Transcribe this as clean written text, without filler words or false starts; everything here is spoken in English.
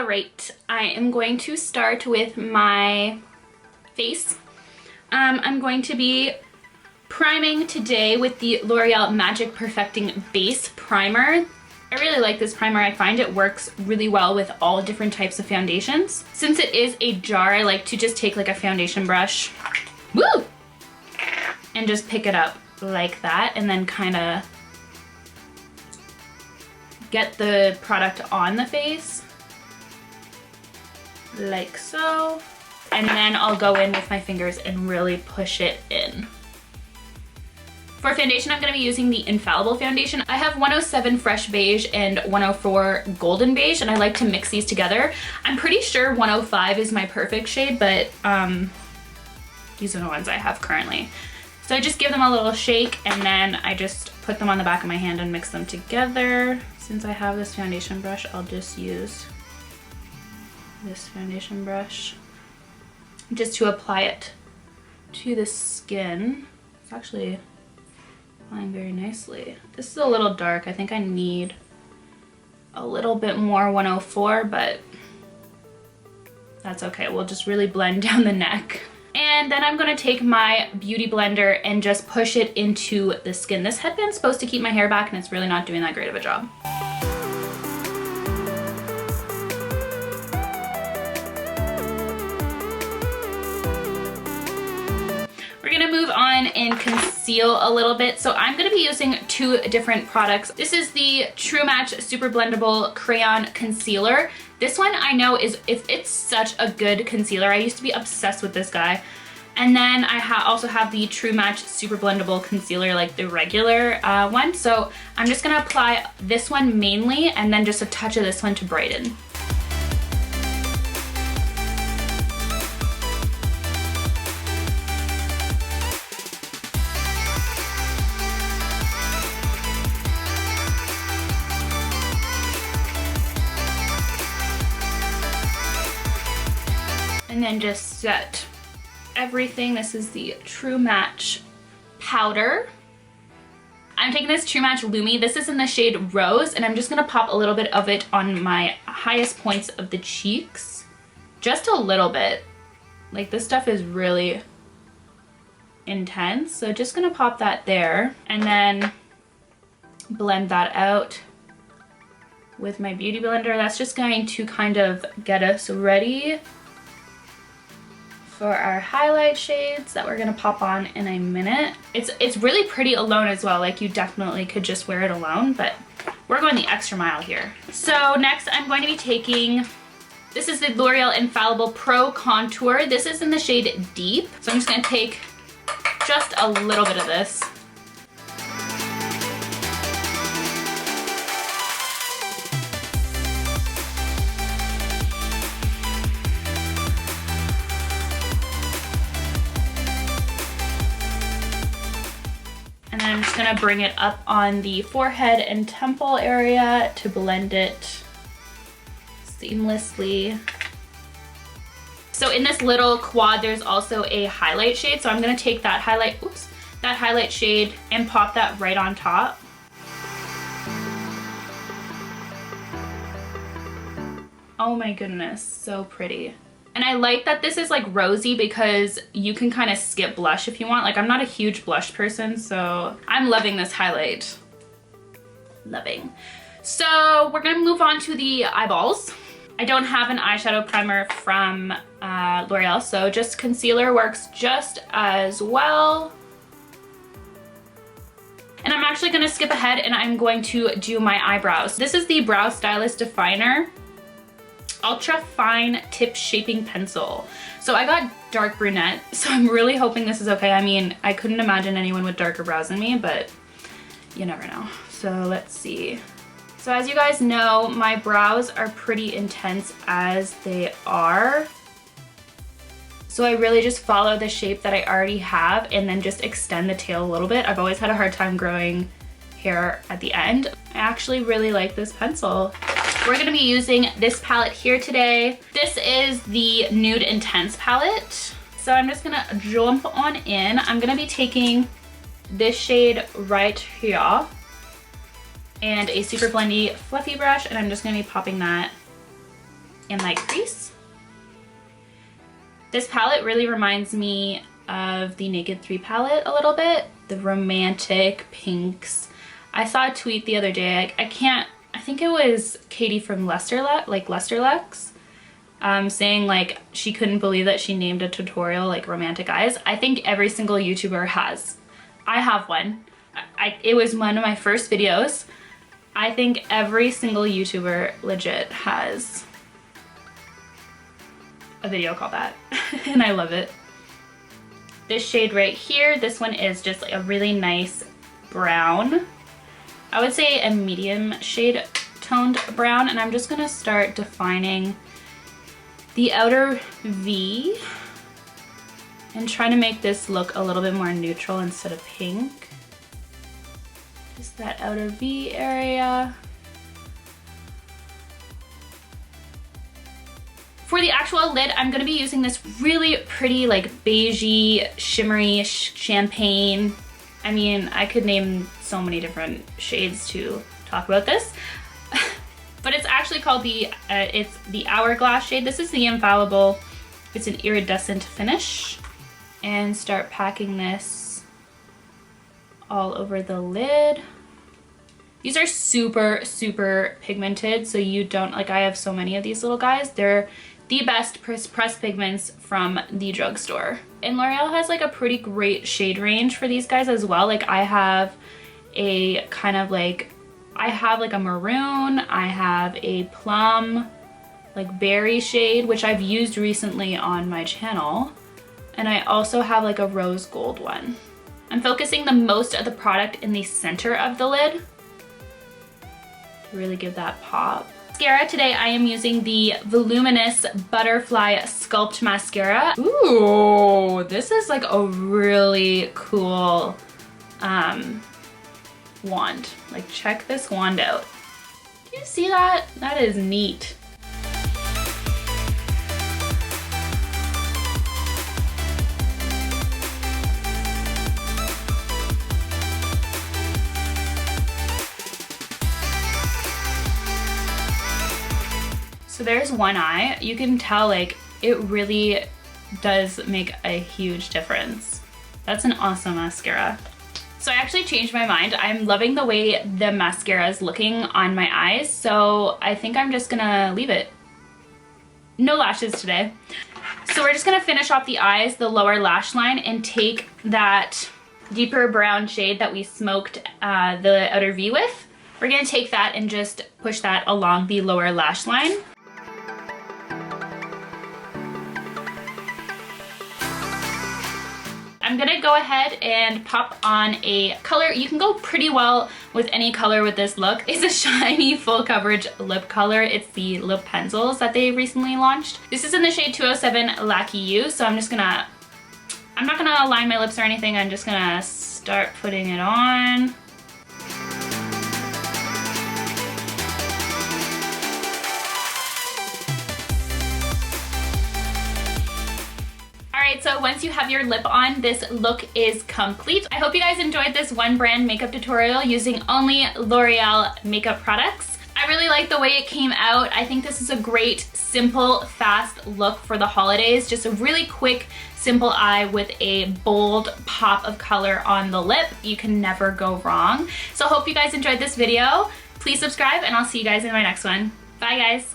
All right, I am going to start with my face. I'm going to be priming today with the L'Oreal Magic Perfecting Base Primer. I really like this primer. I find it works really well with all different types of foundations. Since it is a jar, I like to just take like a foundation brush, woo, and just pick it up like that, and then kind of get the product on the face, like so. And then I'll go in with my fingers and really push it in. For foundation, I'm going to be using the Infallible foundation. I have 107 Fresh Beige and 104 Golden Beige, and I like to mix these together. I'm pretty sure 105 is my perfect shade, but these are the ones I have currently. So I just give them a little shake, and then I just put them on the back of my hand and mix them together. Since I have this foundation brush, I'll just use this foundation brush just to apply it to the skin. It's actually applying very nicely. This is a little dark. I think I need a little bit more 104, but that's okay. We'll just really blend down the neck. And then I'm gonna take my beauty blender and just push it into the skin. This headband's supposed to keep my hair back, and it's really not doing that great of a job. We're gonna move on and conceal a little bit. So I'm gonna be using two different products. This is the True Match Super Blendable Crayon Concealer. This one I know it's such a good concealer. I used to be obsessed with this guy. And then I also have the True Match Super Blendable Concealer, like the regular one. So I'm just gonna apply this one mainly, and then just a touch of this one to brighten. And then just set everything. This is the True Match powder. I'm taking this True Match Lumi. This is in the shade Rose, and I'm just gonna pop a little bit of it on my highest points of the cheeks. Just a little bit. Like, this stuff is really intense, so just gonna pop that there, and then blend that out with my beauty blender. That's just going to kind of get us ready for our highlight shades that we're gonna pop on in a minute. It's really pretty alone as well. Like, you definitely could just wear it alone, but we're going the extra mile here. So next I'm going to be taking, this is the L'Oreal Infallible Pro Contour. This is in the shade Deep. So I'm just gonna take just a little bit of this. I'm just gonna bring it up on the forehead and temple area to blend it seamlessly. So in this little quad, there's also a highlight shade. So I'm gonna take that highlight shade and pop that right on top. Oh my goodness, so pretty. And I like that this is like rosy because you can kind of skip blush if you want. Like, I'm not a huge blush person, so I'm loving this highlight. Loving. So we're gonna move on to the eyeballs. I don't have an eyeshadow primer from L'Oreal, so just concealer works just as well. And I'm actually gonna skip ahead and I'm going to do my eyebrows. This is the Brow Stylist Definer Ultra Fine Tip Shaping Pencil. So I got dark brunette, so I'm really hoping this is okay. I mean, I couldn't imagine anyone with darker brows than me, but you never know. So let's see. So as you guys know, my brows are pretty intense as they are. So I really just follow the shape that I already have and then just extend the tail a little bit. I've always had a hard time growing hair at the end. I actually really like this pencil. We're gonna be using this palette here today. This is the Nude Intense palette. So I'm just gonna jump on in. I'm gonna be taking this shade right here and a super blendy fluffy brush, and I'm just gonna be popping that in my crease. This palette really reminds me of the Naked 3 palette a little bit. The romantic pinks. I saw a tweet the other day, I think it was Katie from Lex, saying like she couldn't believe that she named a tutorial like Romantic Eyes. I think every single YouTuber has. I have one. It was one of my first videos. I think every single YouTuber legit has a video called that and I love it. This shade right here, this one is just like a really nice brown. I would say a medium shade toned brown, and I'm just gonna start defining the outer V and trying to make this look a little bit more neutral instead of pink. Just that outer V area. For the actual lid, I'm gonna be using this really pretty like beigey, shimmery champagne. I mean, I could name so many different shades to talk about this. But it's actually called it's the Hourglass shade. This is the Infallible. It's an iridescent finish. And start packing this all over the lid. These are super, super pigmented, so you don't, like I have so many of these little guys. They're the best pressed pigments from the drugstore. And L'Oreal has like a pretty great shade range for these guys as well. Like I have a kind of like, I have like a maroon, I have a plum, like berry shade, which I've used recently on my channel. And I also have like a rose gold one. I'm focusing the most of the product in the center of the lid to really give that pop. Mascara, today I am using the Voluminous Butterfly Sculpt Mascara. Ooh, this is like a really cool wand. Like check this wand out. Do you see that? That is neat. So there's one eye. You can tell like it really does make a huge difference. That's an awesome mascara. So I actually changed my mind. I'm loving the way the mascara is looking on my eyes, so I think I'm just gonna leave it. No lashes today. So we're just gonna finish off the eyes, the lower lash line, and take that deeper brown shade that we smoked the outer V with. We're gonna take that and just push that along the lower lash line. I'm gonna go ahead and pop on a color. You can go pretty well with any color with this look. It's a shiny full coverage lip color. It's the lip pencils that they recently launched. This is in the shade 207 Lackey You, so I'm not gonna line my lips or anything. I'm just gonna start putting it on. So once you have your lip on, this look is complete. I hope you guys enjoyed this one brand makeup tutorial using only L'Oreal makeup products. I really like the way it came out. I think this is a great, simple, fast look for the holidays. Just a really quick, simple eye with a bold pop of color on the lip. You can never go wrong. So I hope you guys enjoyed this video. Please subscribe and I'll see you guys in my next one. Bye guys.